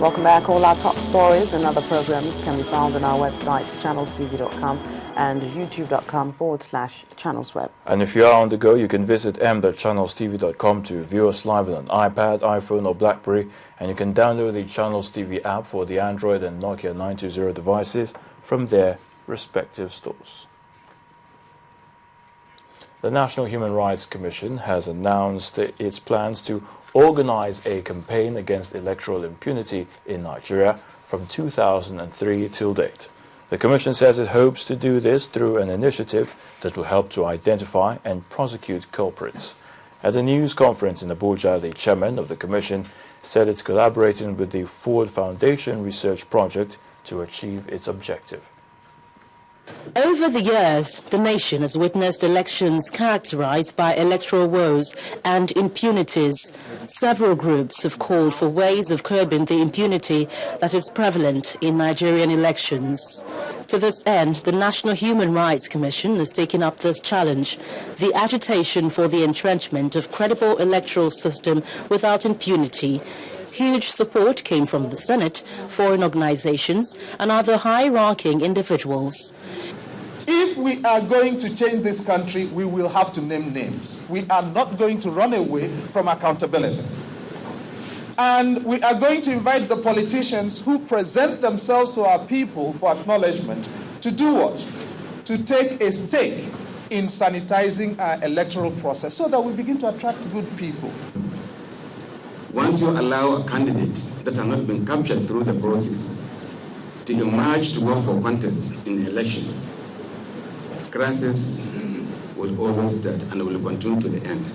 Welcome back. All our top stories and other programs can be found on our website, channelstv.com and youtube.com/channelsweb. And if you are on the go, you can visit m.channelstv.com to view us live on iPad, iPhone or BlackBerry, and you can download the Channels TV app for the Android and Nokia 920 devices from their respective stores. The National Human Rights Commission has announced its plans to organize a campaign against electoral impunity in Nigeria from 2003 till date. The Commission says it hopes to do this through an initiative that will help to identify and prosecute culprits. At a news conference in Abuja, the chairman of the Commission said it's collaborating with the Ford Foundation Research Project to achieve its objective. Over the years, the nation has witnessed elections characterized by electoral woes and impunities. Several groups have called for ways of curbing the impunity that is prevalent in Nigerian elections. To this end, the National Human Rights Commission has taken up this challenge, the agitation for the entrenchment of credible electoral system without impunity. Huge support came from the Senate, foreign organizations, and other high-ranking individuals. If we are going to change this country, we will have to name names. We are not going to run away from accountability. And we are going to invite the politicians who present themselves to our people for acknowledgement to do what? To take a stake in sanitizing our electoral process so that we begin to attract good people. Once you allow a candidate that has not been captured through the process to emerge to work for contests in election, crisis will always start and will continue to the end.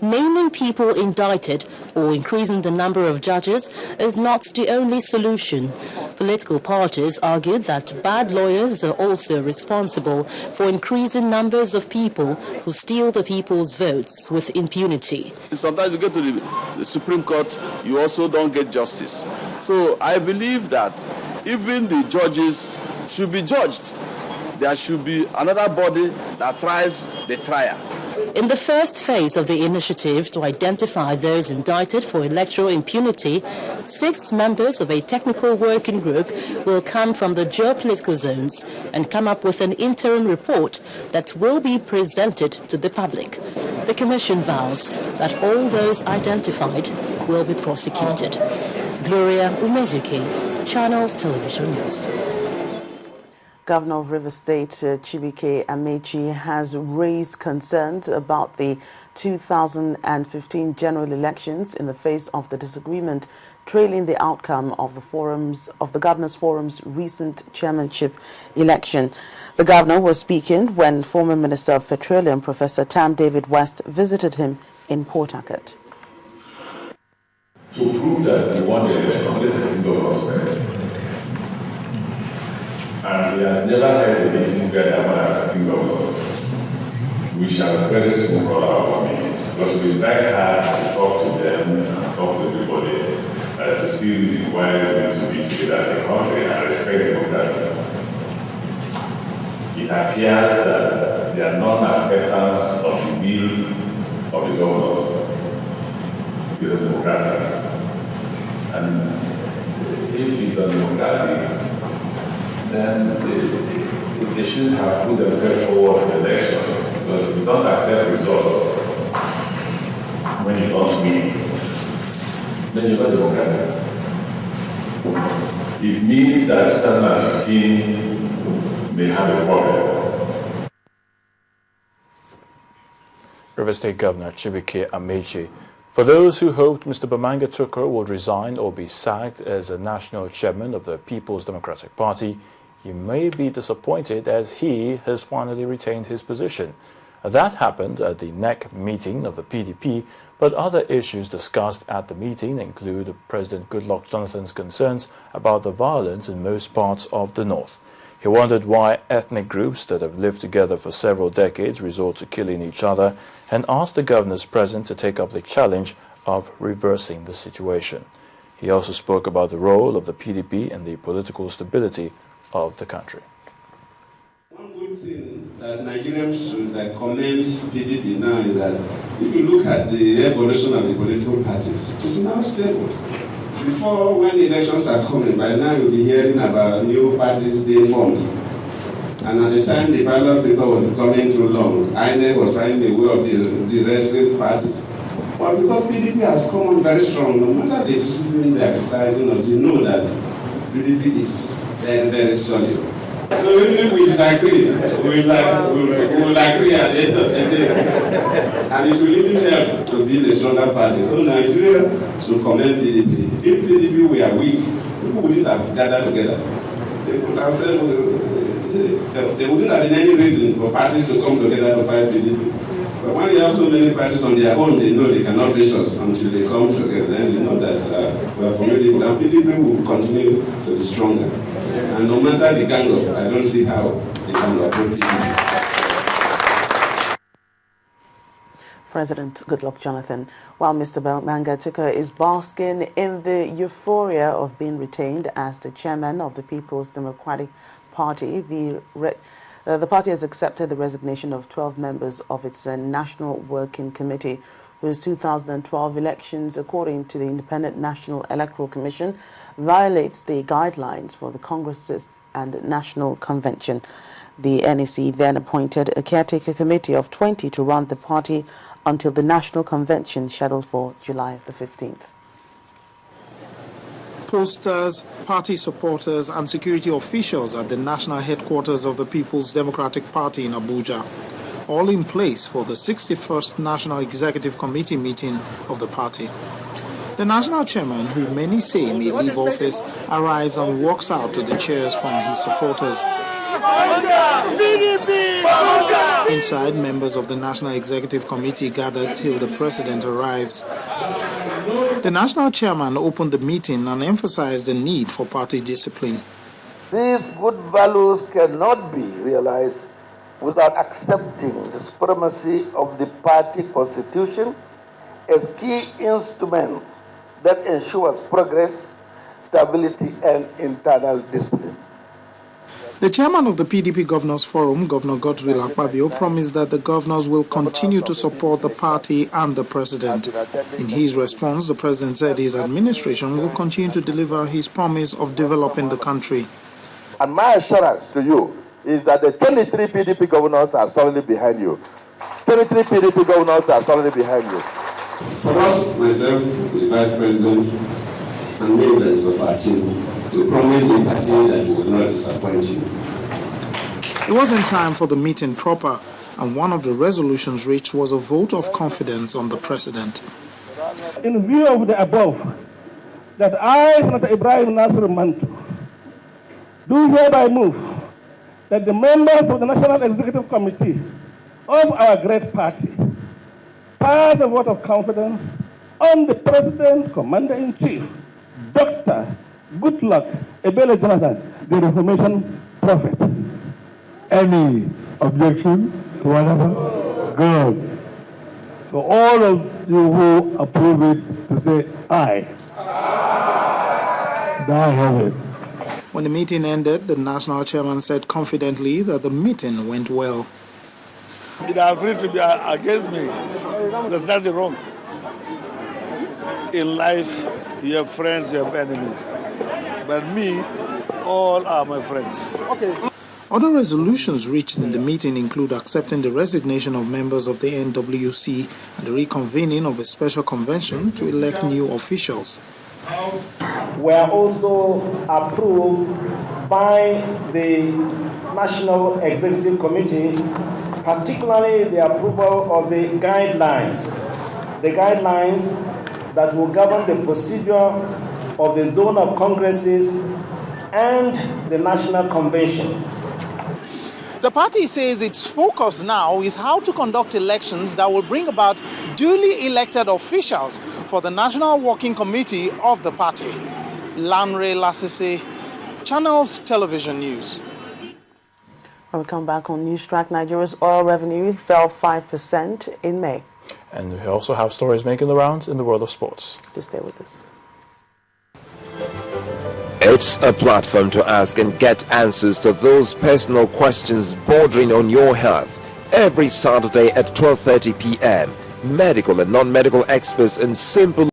Naming people indicted or increasing the number of judges is not the only solution. Political parties argued that bad lawyers are also responsible for increasing numbers of people who steal the people's votes with impunity. Sometimes you get to the Supreme Court, you also don't get justice. So I believe that even the judges should be judged. There should be another body that tries the trial. In the first phase of the initiative to identify those indicted for electoral impunity, 6 members of a technical working group will come from the geopolitical zones and come up with an interim report that will be presented to the public. The Commission vows that all those identified will be prosecuted. Gloria Umezuki, Channels Television News. Governor of Rivers State, Chibuike Amechi, has raised concerns about the 2015 general elections in the face of the disagreement trailing the outcome of the Governor's Forum's recent chairmanship election. The governor was speaking when former Minister of Petroleum, Professor Tam David West, visited him in Port Harcourt. To prove that we won the election, this is the governor's. And he has never held a meeting where there are assisting governors. We shall very soon call our meeting because it is very hard to talk to them and talk to everybody to see reason why we need to be together as a country and respect democracy. It appears that there are non-acceptance of the will of the governors is undemocratic. And if it's undemocratic, then they should have put themselves forward for the election, because if you don't accept results when you don't win, then you're not democratic. It means that 2015 may have a problem. River State Governor Chibuike Amechi. For those who hoped Mr. Bamanga Tukur would resign or be sacked as a national chairman of the People's Democratic Party, you may be disappointed as he has finally retained his position. That happened at the NEC meeting of the PDP, but other issues discussed at the meeting include President Goodluck Jonathan's concerns about the violence in most parts of the north. He wondered why ethnic groups that have lived together for several decades resort to killing each other and asked the governor's present to take up the challenge of reversing the situation. He also spoke about the role of the PDP in the political stability of the country. One good thing that Nigerians should commend PDP now is that if you look at the evolution of the political parties, it is now stable. Before, when elections are coming, by now you'll be hearing about new parties being formed. And at the time the ballot paper was becoming too long, INEC was finding a way of the wrestling parties. But because PDP has come on very strong, no matter the criticism they are criticizing us, you know that PDP is very, very solid. So even if we disagree, we will agree at the end of the day. And it will even help to build a stronger party. So Nigeria should commend PDP. If PDP were weak, people wouldn't have gathered together. They could have said, there wouldn't have been any reason for parties to come together to fight PDP. But when you have so many parties on their own, they know they cannot face us until they come together. Then you know that we are formidable. And PDP will continue to be stronger. And no matter the gang up, I don't see how they can approach PDP. President Goodluck Jonathan. While Mr. Bamanga Tukur is basking in the euphoria of being retained as the chairman of the People's Democratic Party, the party has accepted the resignation of 12 members of its National Working Committee, whose 2012 elections, according to the Independent National Electoral Commission, violates the guidelines for the Congresses and National Convention. The NEC then appointed a caretaker committee of 20 to run the party until the National Convention scheduled for July the 15th. Posters, party supporters and security officials at the national headquarters of the People's Democratic Party in Abuja, all in place for the 61st National Executive Committee meeting of the party. The national chairman, who many say may leave office, arrives and walks out to the cheers from his supporters. Inside, members of the National Executive Committee gathered till the president arrives. The national chairman opened the meeting and emphasized the need for party discipline. These good values cannot be realized without accepting the supremacy of the party constitution as key instrument that ensures progress, stability, and internal discipline. The chairman of the PDP Governors Forum, Governor Godswill Akpabio, promised that the governors will continue to support the party and the president. In his response, the president said his administration will continue to deliver his promise of developing the country. And my assurance to you is that the 23 PDP governors are solidly behind you. 23 PDP governors are solidly behind you. For us, myself, the vice president, and members of our team, we promise the party that we will not disappoint you. It wasn't time for the meeting proper, and one of the resolutions reached was a vote of confidence on the president. In view of the above, that I, Senator Ibrahim Nasir Mantu, do hereby move that the members of the National Executive Committee of our great party pass a vote of confidence on the President, Commander-in-Chief, Dr. Goodluck Ebele Jonathan, the Reformation Prophet. Any objection to whatever? Good. So all of you who approve it to say aye. Aye. I have it. When the meeting ended, the national chairman said confidently that the meeting went well. They are free to be against me. There's nothing wrong. In life, you have friends, you have enemies. But me, all are my friends. Okay. Other resolutions reached in the meeting include accepting the resignation of members of the NWC and the reconvening of a special convention to elect new officials. Were also approved by the National Executive Committee, particularly the approval of the guidelines that will govern the procedure of the zone of congresses and the National Convention. The party says its focus now is how to conduct elections that will bring about duly elected officials for the National Working Committee of the party. Lanre Lasisi, Channels Television News. When we come back on News Track, Nigeria's oil revenue fell 5% in May. And we also have stories making the rounds in the world of sports. Do stay with us. It's a platform to ask and get answers to those personal questions bordering on your health. Every Saturday at 12:30 p.m. Medical and non-medical experts and simple